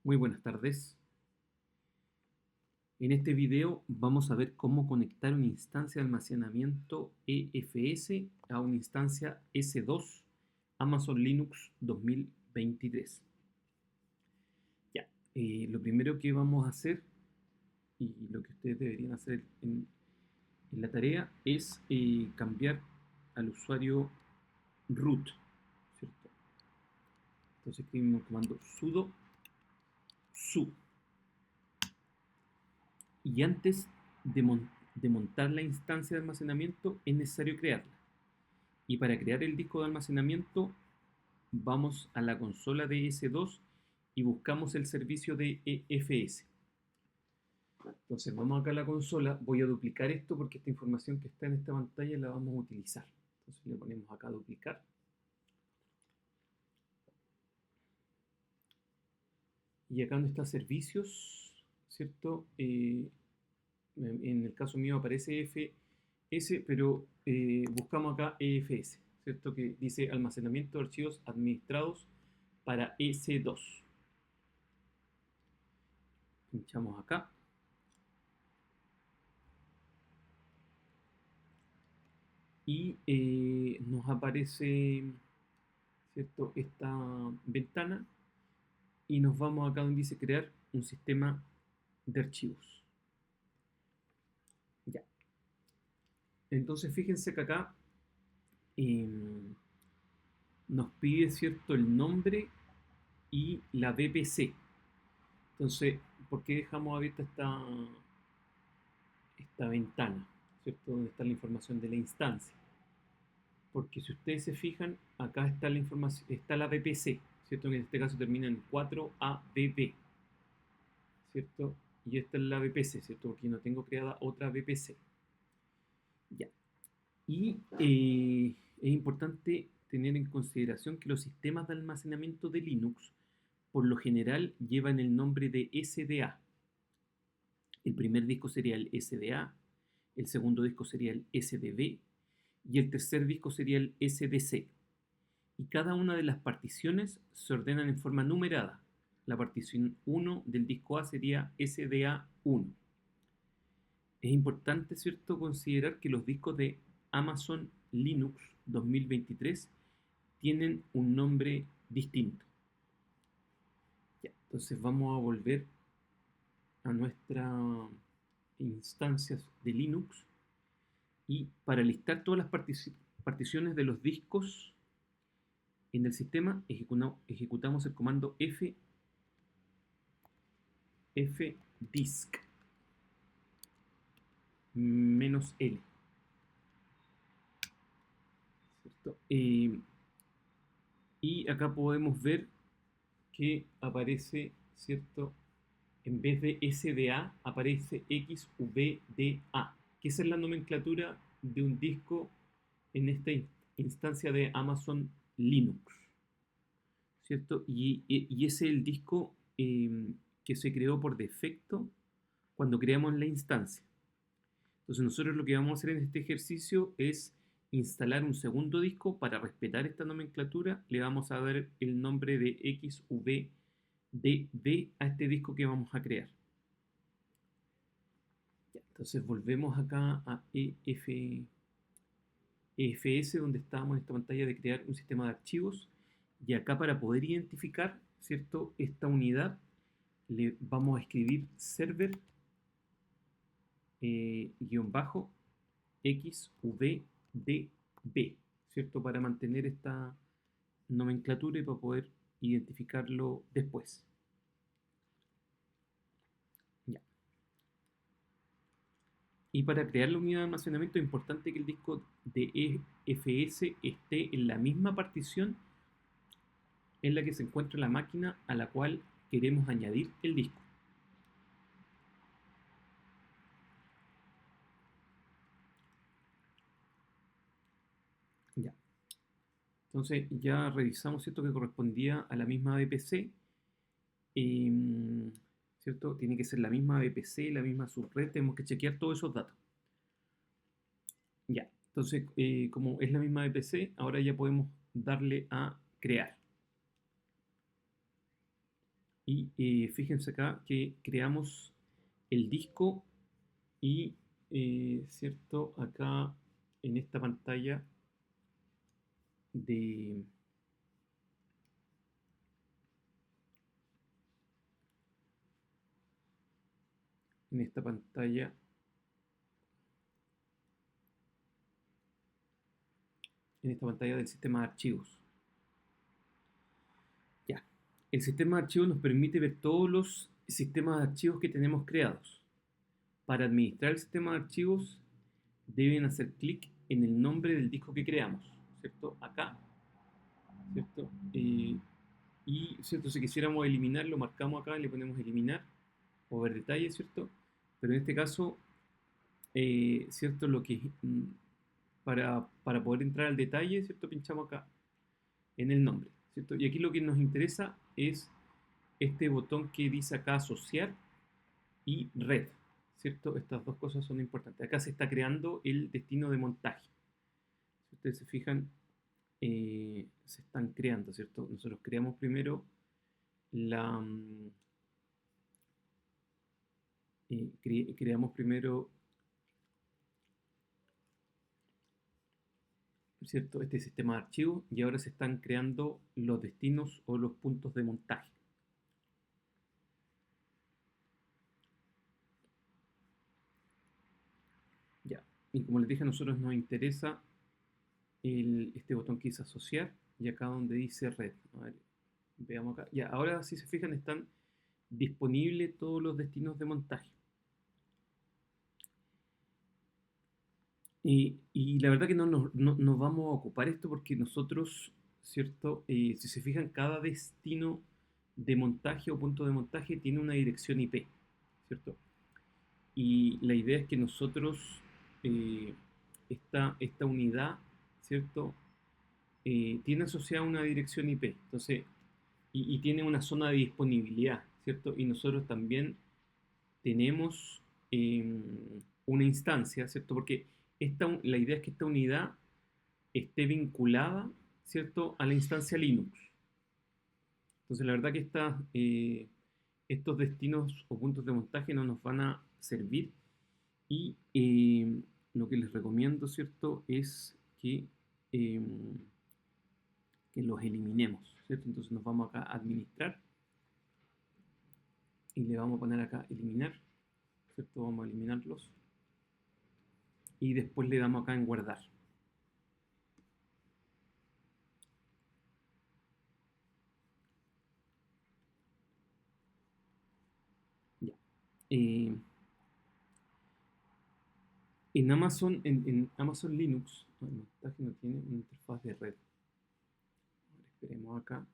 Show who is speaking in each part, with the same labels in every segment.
Speaker 1: Muy buenas tardes. En este video vamos a ver cómo conectar una instancia de almacenamiento EFS a una instancia S2 Amazon Linux 2023. Ya, lo primero que vamos a hacer y lo que ustedes deberían hacer en la tarea es cambiar al usuario root, ¿cierto? Entonces escribimos el comando sudo su. Y antes de montar la instancia de almacenamiento es necesario crearla. Y para crear el disco de almacenamiento vamos a la consola de S2 y buscamos el servicio de EFS. Entonces vamos acá a la consola, voy a duplicar esto porque esta información que está en esta pantalla la vamos a utilizar. Entonces le ponemos acá duplicar. Y acá donde está servicios, ¿cierto? En el caso mío aparece EFS, pero buscamos acá EFS, ¿cierto? Que dice almacenamiento de archivos administrados para S2. Pinchamos acá. Y nos aparece, ¿cierto?, esta ventana y nos vamos acá donde dice crear un sistema de archivos. Ya. Entonces fíjense que acá nos pide, ¿cierto?, el nombre y la VPC. Entonces, ¿por qué dejamos abierta esta ventana? ¿Cierto? Donde está la información de la instancia. Porque si ustedes se fijan, acá está la información, está la VPC, ¿cierto? En este caso termina en 4ABB, ¿cierto? Y esta es la VPC, ¿cierto? Porque no tengo creada otra VPC. Ya. Y es importante tener en consideración que los sistemas de almacenamiento de Linux por lo general llevan el nombre de SDA. El primer disco sería el SDA, el segundo disco sería el SDB y el tercer disco sería el SDC. Y cada una de las particiones se ordenan en forma numerada. La partición 1 del disco A sería SDA1. Es importante, ¿cierto?, considerar que los discos de Amazon Linux 2023 tienen un nombre distinto. Ya, entonces vamos a volver a nuestras instancias de Linux y para listar todas las particiones de los discos en el sistema ejecutamos el comando fdisk -L, ¿cierto? Y acá podemos ver que aparece, ¿cierto?, en vez de SDA aparece XVDA, que esa es la nomenclatura de un disco en esta instancia de Amazon Linux, ¿cierto? Y ese es el disco que se creó por defecto cuando creamos la instancia. Entonces nosotros lo que vamos a hacer en este ejercicio es instalar un segundo disco para respetar esta nomenclatura. Le vamos a dar el nombre de XVDB a este disco que vamos a crear. Ya, entonces volvemos acá a EFS, donde estábamos en esta pantalla de crear un sistema de archivos. Y acá para poder identificar, ¿cierto?, esta unidad, le vamos a escribir server XVDB, ¿cierto?, para mantener esta nomenclatura y para poder identificarlo después. Ya. Y para crear la unidad de almacenamiento es importante que el disco de EFS esté en la misma partición en la que se encuentra la máquina a la cual queremos añadir el disco. Ya. Entonces ya revisamos, ¿cierto?, que correspondía a la misma VPC, ¿cierto? Tiene que ser la misma VPC, la misma subred, tenemos que chequear todos esos datos. Ya, entonces como es la misma VPC, ahora ya podemos darle a crear. Y fíjense acá que creamos el disco y, ¿cierto? Acá en esta pantalla de... En esta pantalla... En esta pantalla del sistema de archivos. Ya. El sistema de archivos nos permite ver todos los sistemas de archivos que tenemos creados. Para administrar el sistema de archivos deben hacer clic en el nombre del disco que creamos, ¿cierto? Acá, ¿cierto? Y, ¿cierto? Si quisiéramos eliminarlo, marcamos acá y le ponemos eliminar o ver detalles, ¿cierto? Pero en este caso, ¿cierto? Para poder entrar al detalle, ¿cierto? Pinchamos acá en el nombre, ¿cierto? Y aquí lo que nos interesa es este botón que dice acá asociar y red, ¿cierto? Estas dos cosas son importantes. Acá se está creando el destino de montaje. Si ustedes se fijan, se están creando, ¿cierto? Nosotros creamos primero la... creamos primero, ¿cierto? Este sistema de archivos y ahora se están creando los destinos o los puntos de montaje. Ya. Y como les dije, a nosotros nos interesa este botón que dice asociar y acá donde dice red. A ver, veamos acá. Ya, ahora si se fijan están disponibles todos los destinos de montaje. Y la verdad que no vamos a ocupar esto porque nosotros, ¿cierto? Si se fijan, cada destino de montaje o punto de montaje tiene una dirección IP, ¿cierto? Y la idea es que nosotros, eh, esta unidad, ¿cierto? Tiene asociada una dirección IP, entonces, y tiene una zona de disponibilidad, ¿cierto? Y nosotros también tenemos una instancia, ¿cierto? Porque la idea es que esta unidad esté vinculada, ¿cierto? A la instancia Linux. Entonces, la verdad que estos destinos o puntos de montaje no nos van a servir y lo que les recomiendo, ¿cierto? Es eh, que los eliminemos, ¿cierto? Entonces nos vamos acá a administrar y le vamos a poner acá eliminar, ¿cierto? Vamos a eliminarlos y después le damos acá en guardar. Ya. Eh, en Amazon Linux, el montaje no tiene una interfaz de red. Ahora esperemos acá.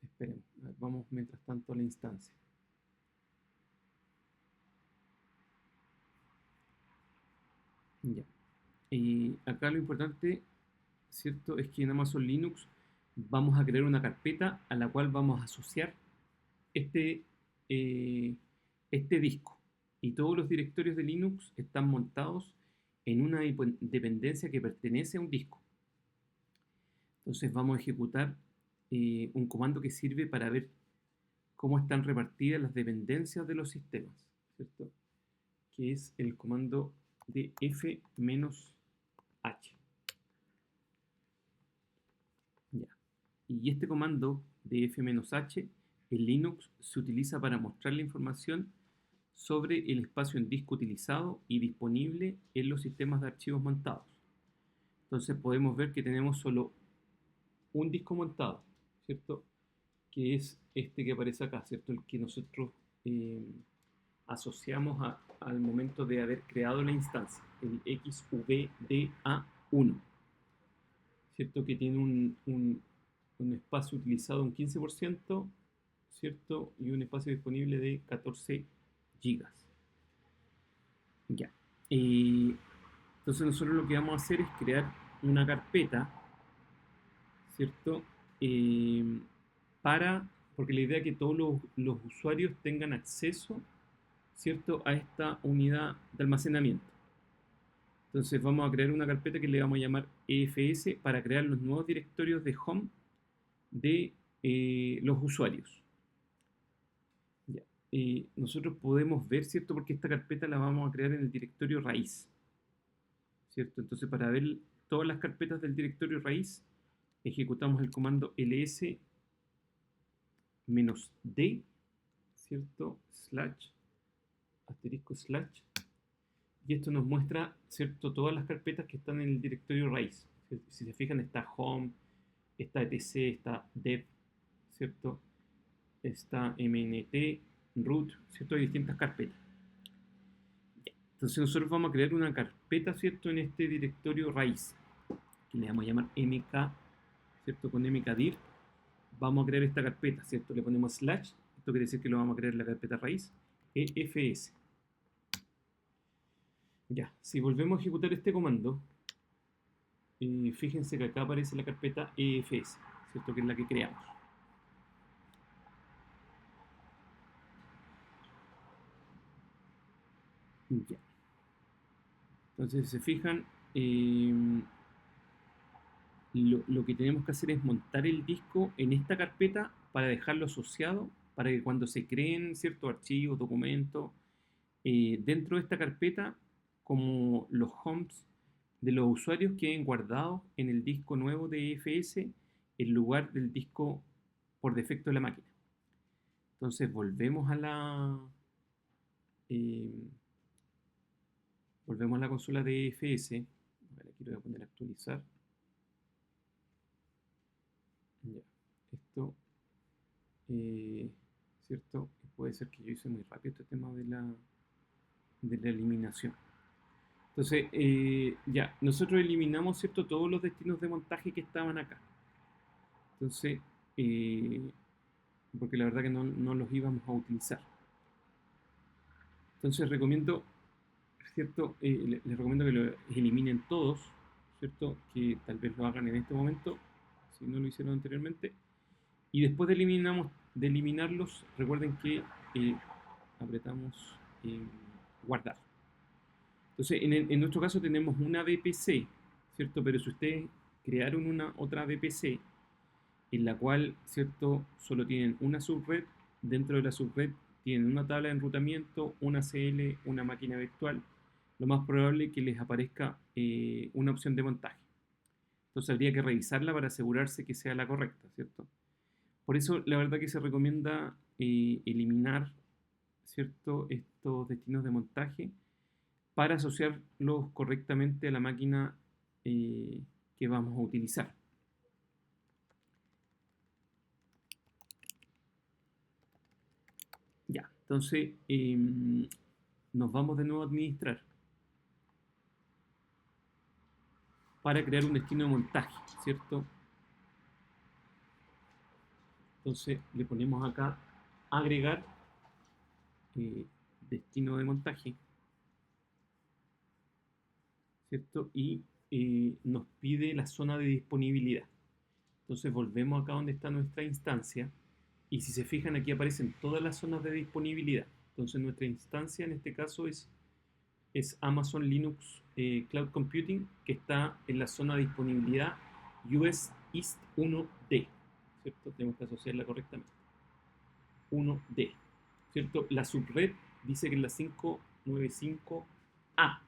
Speaker 1: Esperemos. A ver, vamos mientras tanto a la instancia. Ya. Y acá lo importante, ¿cierto? Es que en Amazon Linux vamos a crear una carpeta a la cual vamos a asociar este, eh, este disco. Y todos los directorios de Linux están montados en una dependencia que pertenece a un disco. Entonces vamos a ejecutar un comando que sirve para ver cómo están repartidas las dependencias de los sistemas, ¿cierto? Que es el comando de f-h. Ya. Y este comando de f-h en Linux se utiliza para mostrar la información sobre el espacio en disco utilizado y disponible en los sistemas de archivos montados. Entonces podemos ver que tenemos solo un disco montado, ¿cierto? Que es este que aparece acá, ¿cierto? El que nosotros eh, asociamos al momento de haber creado la instancia, el XVDA1, ¿cierto? Que tiene un espacio utilizado un 15%, ¿cierto? Y un espacio disponible de 14 gigas. Ya. Entonces nosotros lo que vamos a hacer es crear una carpeta, ¿cierto? Eh, porque la idea es que todos los usuarios tengan acceso, ¿cierto? A esta unidad de almacenamiento. Entonces vamos a crear una carpeta que le vamos a llamar EFS para crear los nuevos directorios de home de los usuarios. Ya. Nosotros podemos ver, ¿cierto? Porque esta carpeta la vamos a crear en el directorio raíz, ¿cierto? Entonces para ver todas las carpetas del directorio raíz, ejecutamos el comando ls -d, ¿cierto? Slash, asterisco slash, y esto nos muestra, ¿cierto?, todas las carpetas que están en el directorio raíz. Si se fijan, está home, está etc, está dev, ¿cierto? Está mnt, root, ¿cierto? Hay distintas carpetas. Entonces nosotros vamos a crear una carpeta, ¿cierto?, en este directorio raíz, que le vamos a llamar mk, ¿cierto?, con mkdir. Vamos a crear esta carpeta, ¿cierto? Le ponemos slash, esto quiere decir que lo vamos a crear en la carpeta raíz, EFS. Ya, si volvemos a ejecutar este comando, fíjense que acá aparece la carpeta EFS, ¿cierto? Que es la que creamos. Ya. Entonces, si se fijan, lo que tenemos que hacer es montar el disco en esta carpeta para dejarlo asociado, para que cuando se creen ciertos archivos, documentos, dentro de esta carpeta, como los homes de los usuarios queden guardados en el disco nuevo de EFS en lugar del disco por defecto de la máquina. Entonces volvemos a la consola de EFS. Aquí lo voy a poner a actualizar. Ya, esto, ¿cierto? Puede ser que yo hice muy rápido este tema de la eliminación. Entonces, ya, nosotros eliminamos, ¿cierto?, todos los destinos de montaje que estaban acá. Entonces, porque la verdad que no los íbamos a utilizar. Entonces recomiendo, ¿cierto? Les recomiendo que lo eliminen todos, ¿cierto? Que tal vez lo hagan en este momento, si no lo hicieron anteriormente. Y después de eliminarlos, recuerden que apretamos guardar. Entonces, en nuestro caso tenemos una VPC, ¿cierto? Pero si ustedes crearon otra VPC en la cual, ¿cierto?, solo tienen una subred, dentro de la subred tienen una tabla de enrutamiento, una CL, una máquina virtual, lo más probable es que les aparezca una opción de montaje. Entonces habría que revisarla para asegurarse que sea la correcta, ¿cierto? Por eso la verdad que se recomienda eliminar, ¿cierto?, estos destinos de montaje para asociarlos correctamente a la máquina que vamos a utilizar. Ya, entonces nos vamos de nuevo a administrar para crear un destino de montaje, ¿cierto? Entonces le ponemos acá agregar destino de montaje, ¿cierto? Y nos pide la zona de disponibilidad. Entonces volvemos acá donde está nuestra instancia y si se fijan aquí aparecen todas las zonas de disponibilidad. Entonces nuestra instancia en este caso es Amazon Linux Cloud Computing, que está en la zona de disponibilidad US East 1D, ¿cierto? Tenemos que asociarla correctamente. 1D, ¿cierto? La subred dice que es la 595A.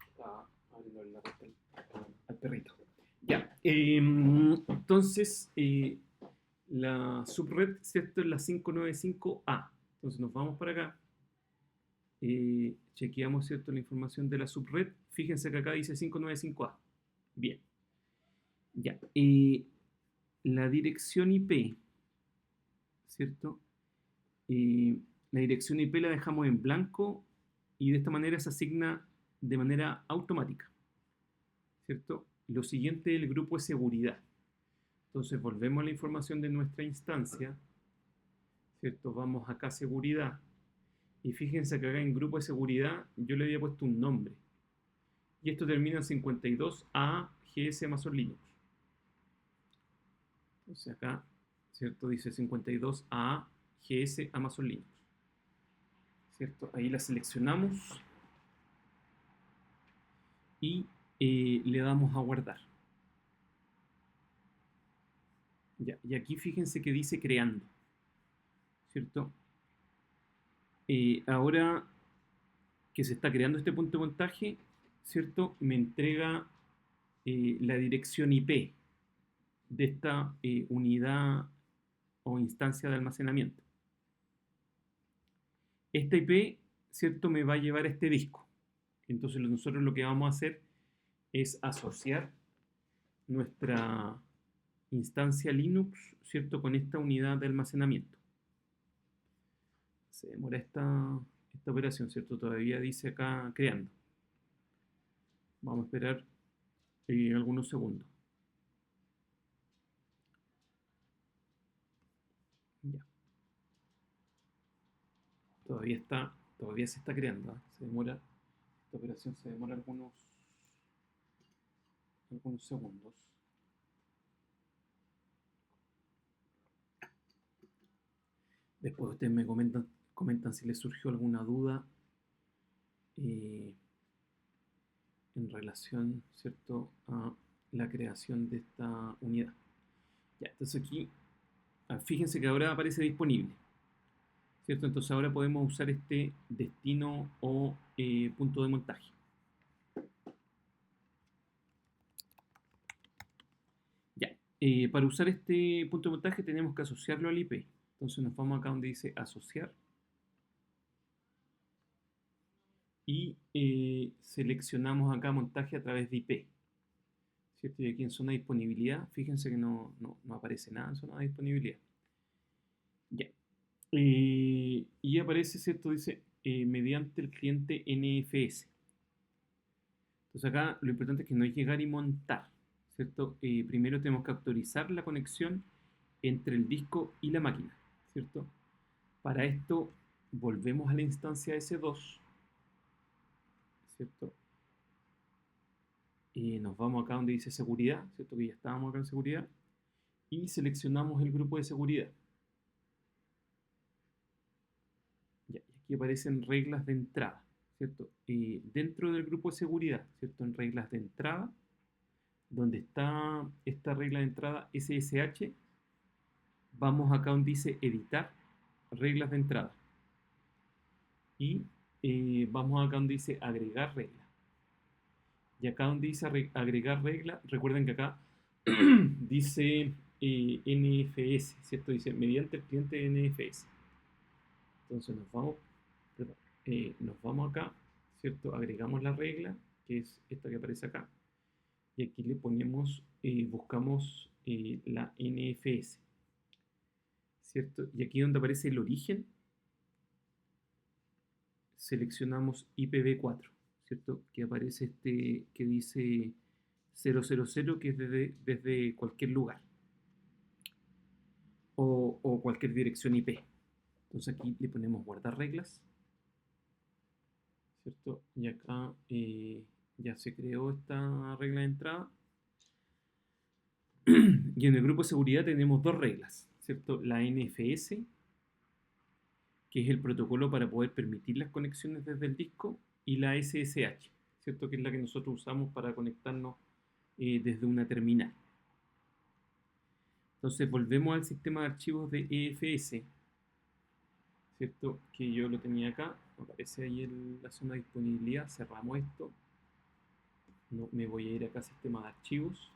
Speaker 1: Está abriendo la puerta al perrito. Ya, entonces la subred, ¿cierto?, es la 595A. Entonces nos vamos para acá. Chequeamos, ¿cierto?, la información de la subred. Fíjense que acá dice 595A. Bien. Ya. La dirección IP, ¿cierto? La dirección IP la dejamos en blanco y de esta manera se asigna de manera automática, ¿cierto? Lo siguiente es el grupo de seguridad. Entonces volvemos a la información de nuestra instancia, ¿cierto? Vamos acá a seguridad y fíjense que acá en grupo de seguridad yo le había puesto un nombre y esto termina en 52A GS Amazon Linux. Entonces acá, ¿cierto? Dice 52A GS Amazon Linux, ¿cierto? Ahí la seleccionamos y le damos a guardar. Ya, y aquí fíjense que dice creando, ¿cierto? Ahora que se está creando este punto de montaje, ¿cierto? Me entrega la dirección IP de esta unidad o instancia de almacenamiento. Esta IP, ¿cierto? Me va a llevar a este disco. Entonces nosotros lo que vamos a hacer es asociar nuestra instancia Linux, ¿cierto? Con esta unidad de almacenamiento. Se demora esta operación, ¿cierto? Todavía dice acá creando. Vamos a esperar algunos segundos. Ya. Todavía se está creando, ¿eh? Se demora, esta operación se demora algunos segundos. Después ustedes me comentan si les surgió alguna duda en relación, ¿cierto?, a la creación de esta unidad. Ya, entonces aquí, fíjense que ahora aparece disponible, ¿cierto? Entonces ahora podemos usar este destino o punto de montaje. Ya, para usar este punto de montaje tenemos que asociarlo al IP. Entonces nos vamos acá donde dice asociar y seleccionamos acá montaje a través de IP, ¿cierto? Y aquí en zona de disponibilidad, fíjense que no aparece nada en zona de disponibilidad. Ya. Y aparece, ¿cierto? Dice mediante el cliente NFS. Entonces acá lo importante es que no es llegar y montar, ¿cierto? Primero tenemos que autorizar la conexión entre el disco y la máquina, ¿cierto? Para esto volvemos a la instancia S2, ¿cierto? Nos vamos acá donde dice seguridad, ¿cierto? Que ya estábamos acá en seguridad. Y seleccionamos el grupo de seguridad. Ya, y aquí aparecen reglas de entrada, ¿cierto? Dentro del grupo de seguridad, ¿cierto? En reglas de entrada, donde está esta regla de entrada SSH, vamos acá donde dice editar reglas de entrada. Y vamos acá donde dice agregar regla. Y acá donde dice agregar regla, recuerden que acá dice NFS, ¿cierto? Dice mediante el cliente NFS. Entonces nos vamos acá, ¿cierto? Agregamos la regla, que es esta que aparece acá. Y aquí le ponemos, buscamos la NFS, ¿cierto? Y aquí donde aparece el origen, seleccionamos IPv4, ¿cierto? Que aparece este que dice 000, que es desde cualquier lugar o cualquier dirección IP. Entonces aquí le ponemos guardar reglas, ¿cierto? Y acá ya se creó esta regla de entrada. Y en el grupo de seguridad tenemos dos reglas, ¿cierto? La NFS, que es el protocolo para poder permitir las conexiones desde el disco, y la SSH, ¿cierto? Que es la que nosotros usamos para conectarnos desde una terminal. Entonces volvemos al sistema de archivos de EFS, ¿cierto? Que yo lo tenía acá, aparece ahí en la zona de disponibilidad, cerramos esto, no, me voy a ir acá a sistema de archivos,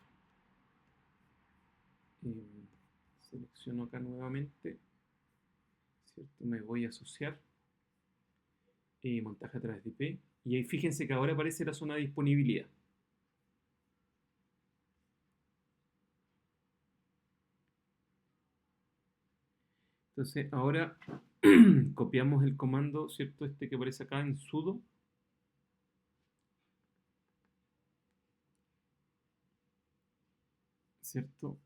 Speaker 1: selecciono acá nuevamente, ¿cierto? Me voy a asociar, montaje a través de IP, y ahí fíjense que ahora aparece la zona de disponibilidad. Entonces ahora copiamos el comando, ¿cierto? Este que aparece acá en sudo. ¿Cierto?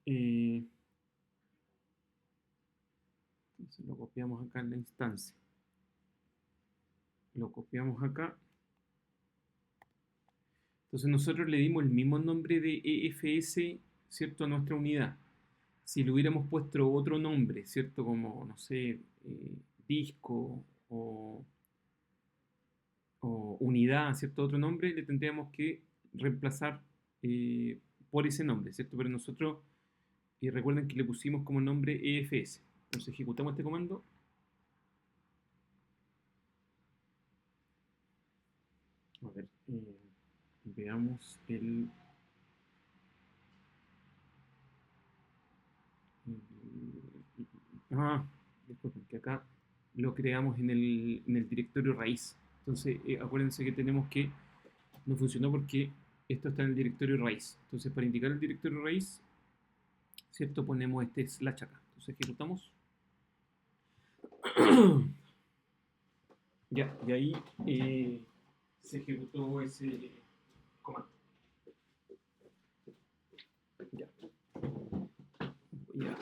Speaker 1: Entonces lo copiamos acá en la instancia. Lo copiamos acá. Entonces nosotros le dimos el mismo nombre de EFS, ¿cierto? A nuestra unidad. si le hubiéramos puesto otro nombre, ¿cierto? Como, no sé, disco o, o unidad, ¿cierto? Otro nombre, le tendríamos que reemplazar eh, por ese nombre, ¿cierto? Pero nosotros, recuerden que le pusimos como nombre EFS. Entonces ejecutamos este comando. A ver, veamos Ah, disculpen, que acá lo creamos en el directorio raíz. Entonces, acuérdense que tenemos que... No funcionó porque esto está en el directorio raíz. Entonces, para indicar el directorio raíz, ¿cierto? Ponemos este slash acá. Entonces, ejecutamos. Ya, y ahí se ejecutó ese comando. Ya, ya.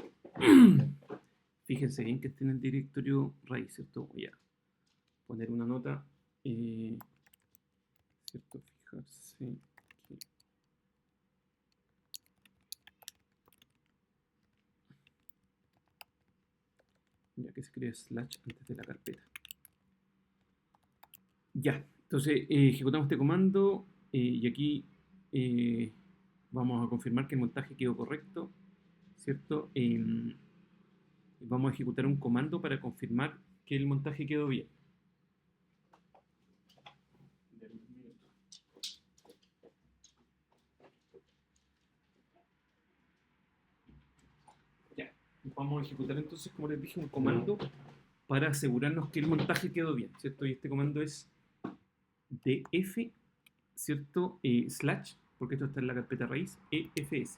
Speaker 1: Fíjense bien que esté en el directorio raíz, ¿cierto? Voy a poner una nota, ¿cierto? Fijarse que ya que se escribe slash antes de la carpeta. Ya, entonces ejecutamos este comando y aquí vamos a confirmar que el montaje quedó correcto, ¿cierto? Vamos a ejecutar un comando para confirmar que el montaje quedó bien. Ya, vamos a ejecutar entonces, como les dije, un comando para asegurarnos que el montaje quedó bien, ¿cierto? Y este comando es df, ¿cierto? Slash, porque esto está en la carpeta raíz, efs.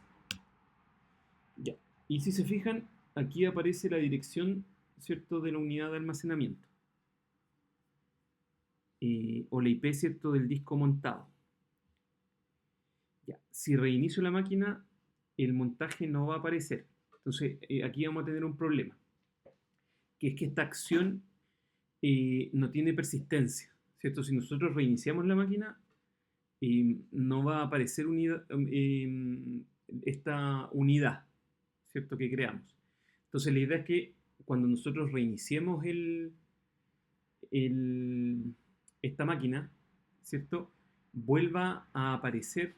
Speaker 1: Ya. Y si se fijan, aquí aparece la dirección, ¿cierto?, de la unidad de almacenamiento. O la IP, ¿cierto?, del disco montado. Ya. Si reinicio la máquina, el montaje no va a aparecer. Entonces, aquí vamos a tener un problema, que es que esta acción no tiene persistencia, ¿cierto? Si nosotros reiniciamos la máquina, no va a aparecer esta unidad, ¿cierto?, que creamos. Entonces, la idea es que cuando nosotros reiniciemos el- esta máquina, ¿cierto?, vuelva a aparecer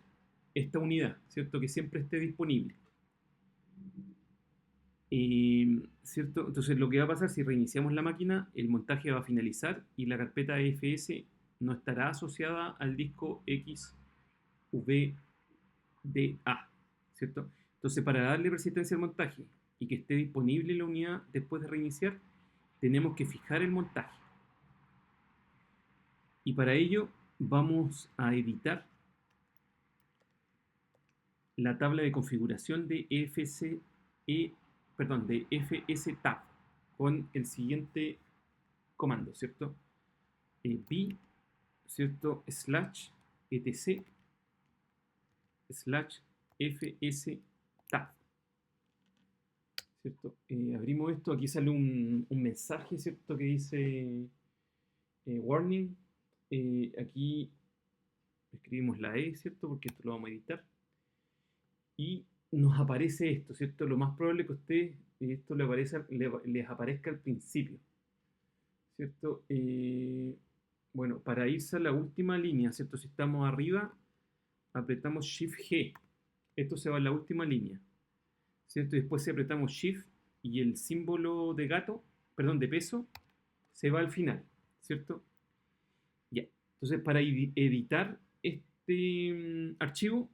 Speaker 1: esta unidad, ¿cierto?, que siempre esté disponible. ¿Cierto? Entonces lo que va a pasar si reiniciamos la máquina, el montaje va a finalizar y la carpeta EFS no estará asociada al disco XVDA, ¿cierto? Entonces para darle persistencia al montaje y que esté disponible la unidad después de reiniciar, tenemos que fijar el montaje. Y para ello vamos a editar la tabla de configuración de de FSTab con el siguiente comando, ¿cierto? B, ¿cierto? Slash etc slash FSTab, ¿cierto? Abrimos esto, aquí sale un mensaje, ¿cierto? Que dice warning. Aquí escribimos la E, ¿cierto? Porque esto lo vamos a editar. Y nos aparece esto, ¿cierto? Lo más probable que a ustedes esto les aparezca al principio, ¿cierto? Bueno, para irse a la última línea, ¿cierto? Si estamos arriba, apretamos Shift G. Esto se va a la última línea, ¿cierto? Y después si apretamos Shift y el símbolo de gato, perdón, de peso, se va al final, ¿cierto? Ya. Entonces, para editar este archivo,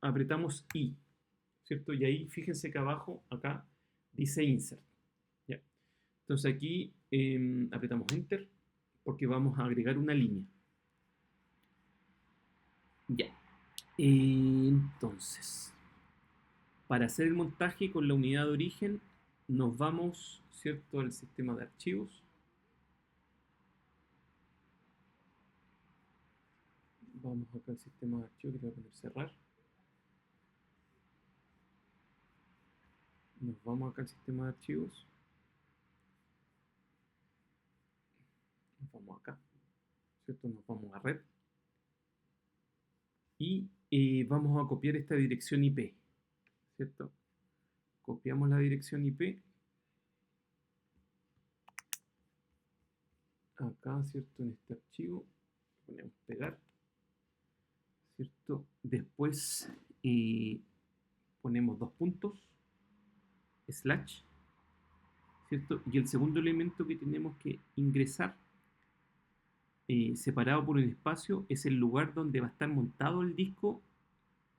Speaker 1: apretamos I, ¿cierto? Y ahí fíjense que abajo, acá, dice Insert. ¿Ya? Entonces aquí apretamos Enter porque vamos a agregar una línea. Ya. Entonces, para hacer el montaje con la unidad de origen, nos vamos, ¿cierto?, al sistema de archivos. Vamos acá al sistema de archivos, que le voy a poner cerrar. Nos vamos acá al sistema de archivos. Nos vamos acá, ¿cierto? Nos vamos a red. Y vamos a copiar esta dirección IP, ¿cierto? copiamos la dirección IP. Acá, ¿cierto? En este archivo, ponemos pegar, ¿cierto? Después ponemos dos puntos, slash, ¿cierto? Y el segundo elemento que tenemos que ingresar, separado por un espacio, es el lugar donde va a estar montado el disco,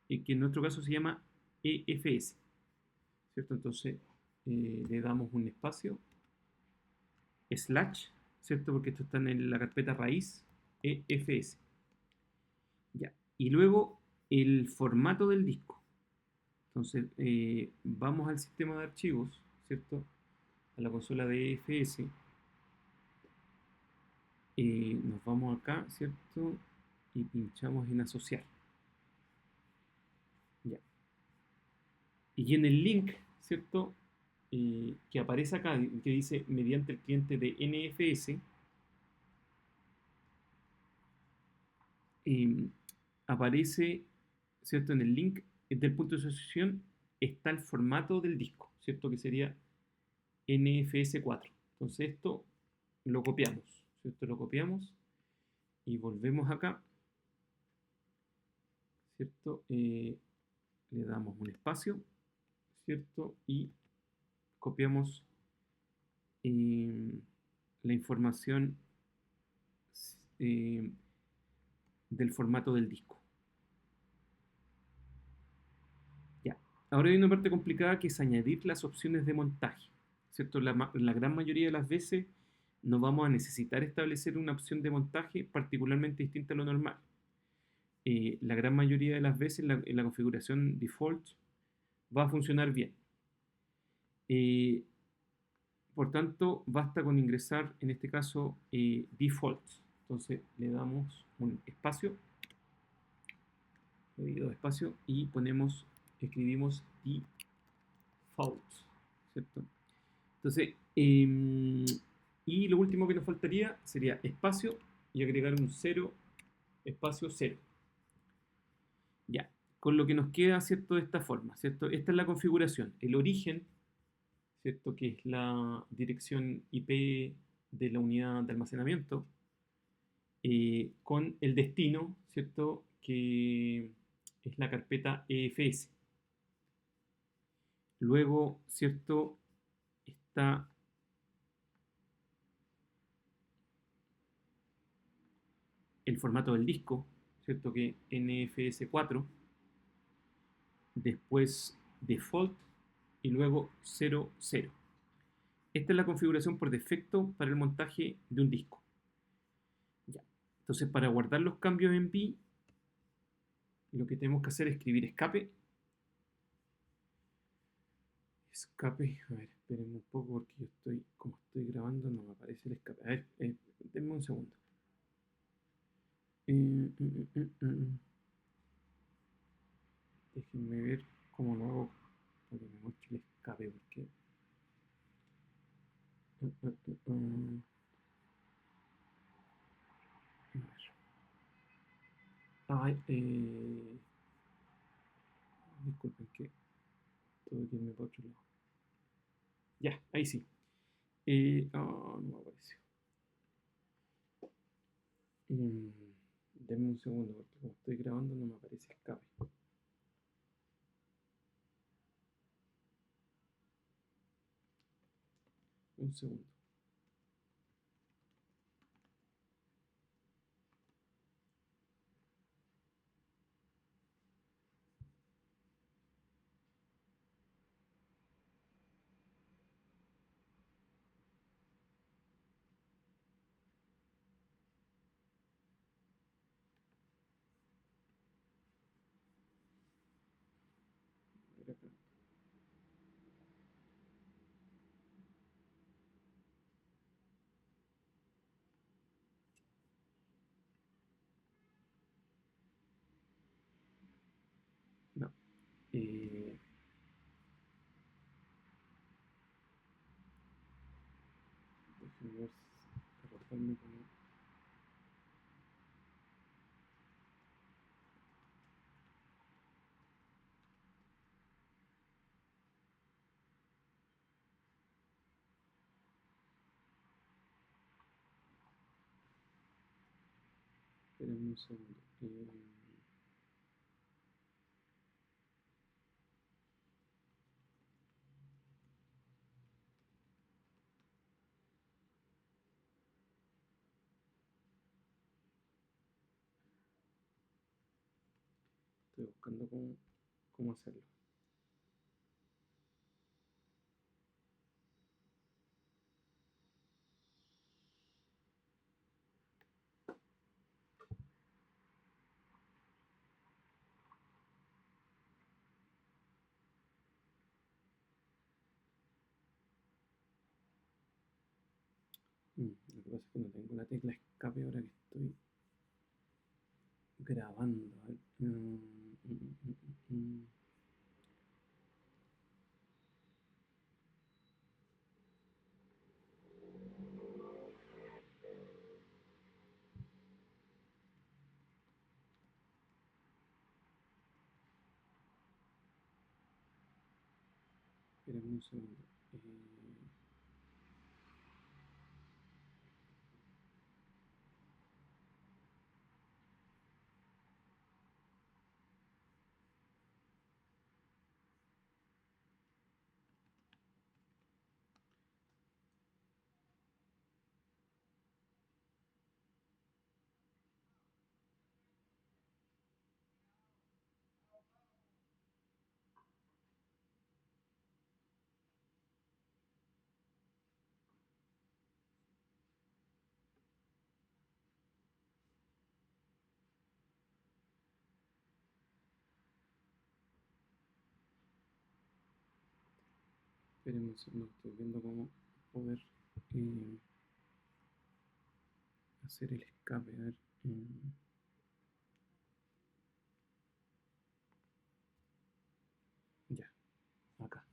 Speaker 1: que en nuestro caso se llama EFS, ¿cierto? Entonces le damos un espacio, slash, ¿cierto? Porque esto está en la carpeta raíz, EFS. Ya. Y luego el formato del disco. Entonces, vamos al sistema de archivos, ¿cierto? A la consola de EFS. Nos vamos acá, ¿cierto? Y pinchamos en asociar. Ya. Y en el link, ¿cierto? Que aparece acá, que dice mediante el cliente de NFS, aparece, ¿cierto? En el link del punto de asociación está el formato del disco, ¿cierto? Que sería NFS4. Entonces esto lo copiamos, ¿cierto? Lo copiamos y volvemos acá, ¿cierto? Le damos un espacio, ¿cierto? Y copiamos la información eh, del formato del disco. Ya. Ahora hay una parte complicada que es añadir las opciones de montaje, ¿cierto? La gran mayoría de las veces no vamos a necesitar establecer una opción de montaje particularmente distinta a lo normal. La gran mayoría de las veces en la configuración default va a funcionar bien. Eh, por tanto, basta con ingresar, en este caso, default. Entonces le damos un espacio, espacio y escribimos default, ¿cierto? Entonces, y lo último que nos faltaría sería espacio y agregar un 0, espacio 0. Ya, con lo que nos queda, ¿cierto? De esta forma, ¿cierto? Esta es la configuración. El origen, ¿cierto? Que es la dirección IP de la unidad de almacenamiento, con el destino, ¿cierto? Que es la carpeta EFS. Luego, ¿cierto? Está el formato del disco, ¿cierto? Que NFS4, después default y luego 00. Esta es la configuración por defecto para el montaje de un disco. Ya. Entonces, para guardar los cambios en B, lo que tenemos que hacer es escribir escape. Escape, a ver, espérenme un poco porque yo estoy, como estoy grabando, no me aparece el escape. A ver, denme un segundo. Déjenme ver cómo lo hago para que me muestre el escape, porque... Ay, disculpen que tuve que irme para otro lado. Ya, ahí sí. No me apareció. Denme un segundo, porque como estoy grabando no me aparece escape. Un segundo. A ver acá. No. Déjenme ver si recordarme cómo... Esperen un segundo. Estoy buscando cómo hacerlo. Lo que pasa es que no tengo la tecla escape ahora que estoy grabando. A ver. Esperen un segundo. Esperen un segundo, estoy viendo cómo poder hacer el escape. A ver. Ya, acá.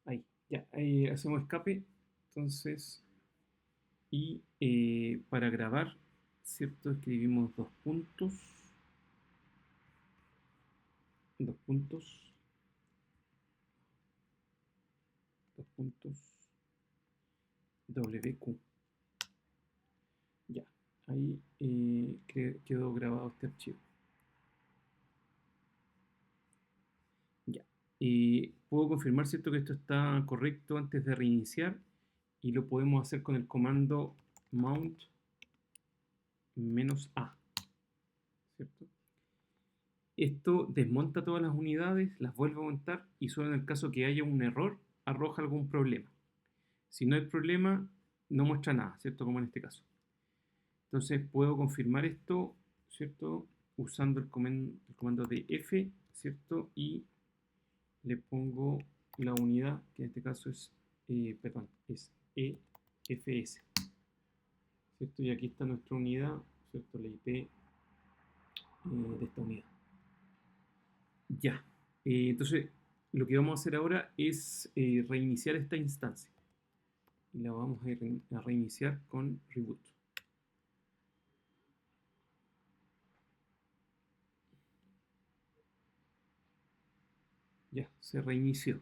Speaker 1: Ahí, ya, ahí hacemos escape. Entonces, y para grabar, ¿cierto? Escribimos dos puntos, dos puntos, WQ. Ya, ahí quedó grabado este archivo. Ya. Puedo confirmar, ¿cierto?, que esto está correcto antes de reiniciar y lo podemos hacer con el comando mount -a, ¿cierto? Esto desmonta todas las unidades, las vuelve a montar y solo en el caso que haya un error arroja algún problema. Si no hay problema, no muestra nada, ¿cierto? Como en este caso. Entonces puedo confirmar esto, ¿cierto? Usando el comando de F, ¿cierto? Y le pongo la unidad, que en este caso es, perdón, es EFS, ¿cierto? Y aquí está nuestra unidad, ¿cierto? La IP de esta unidad. Ya. Entonces, lo que vamos a hacer ahora es reiniciar esta instancia. Y la vamos a reiniciar con reboot. Ya, se reinició.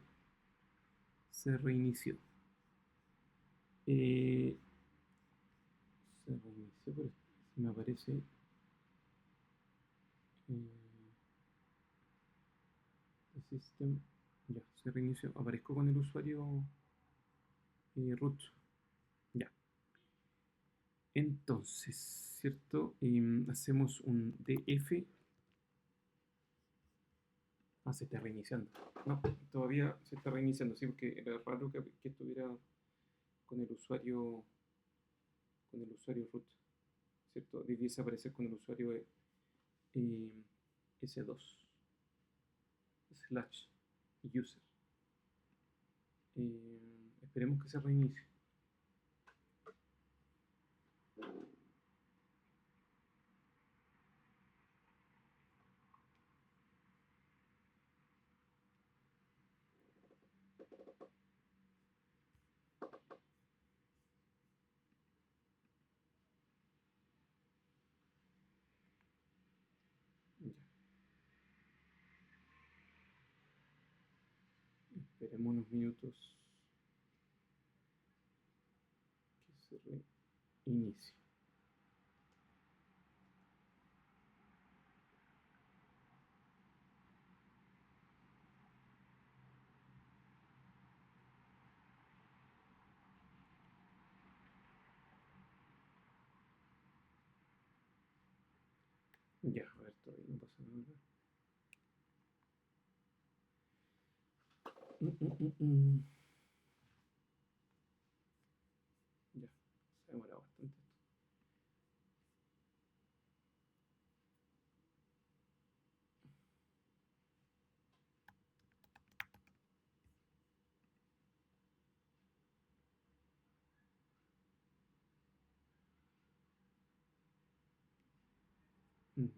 Speaker 1: Se reinició. Se reinició, pero me aparece. The system. Ya, se reinició. Aparezco con el usuario root. Ya. Entonces, ¿cierto? Hacemos un df. Ah, se está reiniciando. No, todavía se está reiniciando, sí, porque era raro que estuviera con el usuario root, ¿cierto? Debiese aparecer con el usuario S2 / user. Esperemos que se reinicie. Ya. Esperemos unos minutos que se inicio. Ya, a ver, todavía no pasa nada. Ya, se demora bastante esto.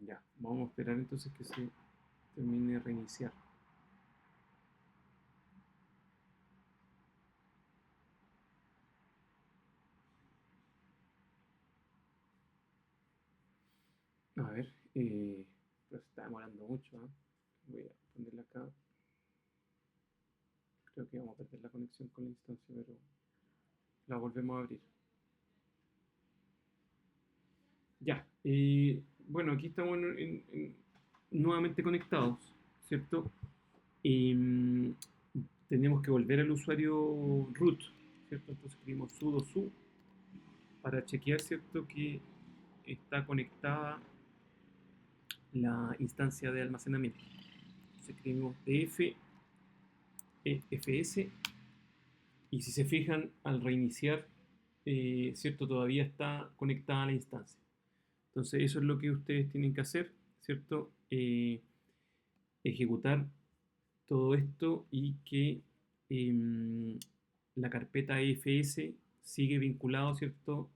Speaker 1: Ya, vamos a esperar entonces que se termine de reiniciar. A ver, pero se está demorando mucho, ¿eh? Voy a ponerla acá. Creo que vamos a perder la conexión con la instancia, pero la volvemos a abrir. Ya, bueno, aquí estamos nuevamente conectados, ¿cierto? Em, Tenemos que volver al usuario root, ¿cierto? Entonces escribimos sudo su para chequear, ¿cierto? Que está conectada la instancia de almacenamiento. Entonces escribimos df fs y si se fijan al reiniciar, ¿cierto? Todavía está conectada a la instancia. Entonces eso es lo que ustedes tienen que hacer, ¿cierto? Ejecutar todo esto y que la carpeta EFS sigue vinculado, ¿cierto?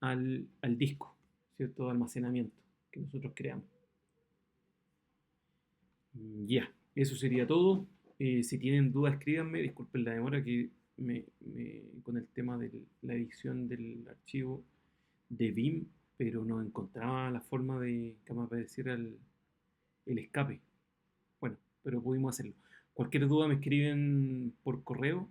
Speaker 1: Al disco, ¿cierto? De almacenamiento que nosotros creamos. Ya, eso sería todo. Si tienen dudas, escríbanme. Disculpen la demora que con el tema de la edición del archivo de BIM, pero no encontraba la forma de que me apareciera el escape. Bueno, pero pudimos hacerlo. Cualquier duda me escriben por correo.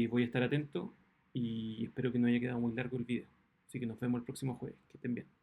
Speaker 1: Voy a estar atento y espero que no haya quedado muy largo el video. Así que nos vemos el próximo jueves. Que estén bien.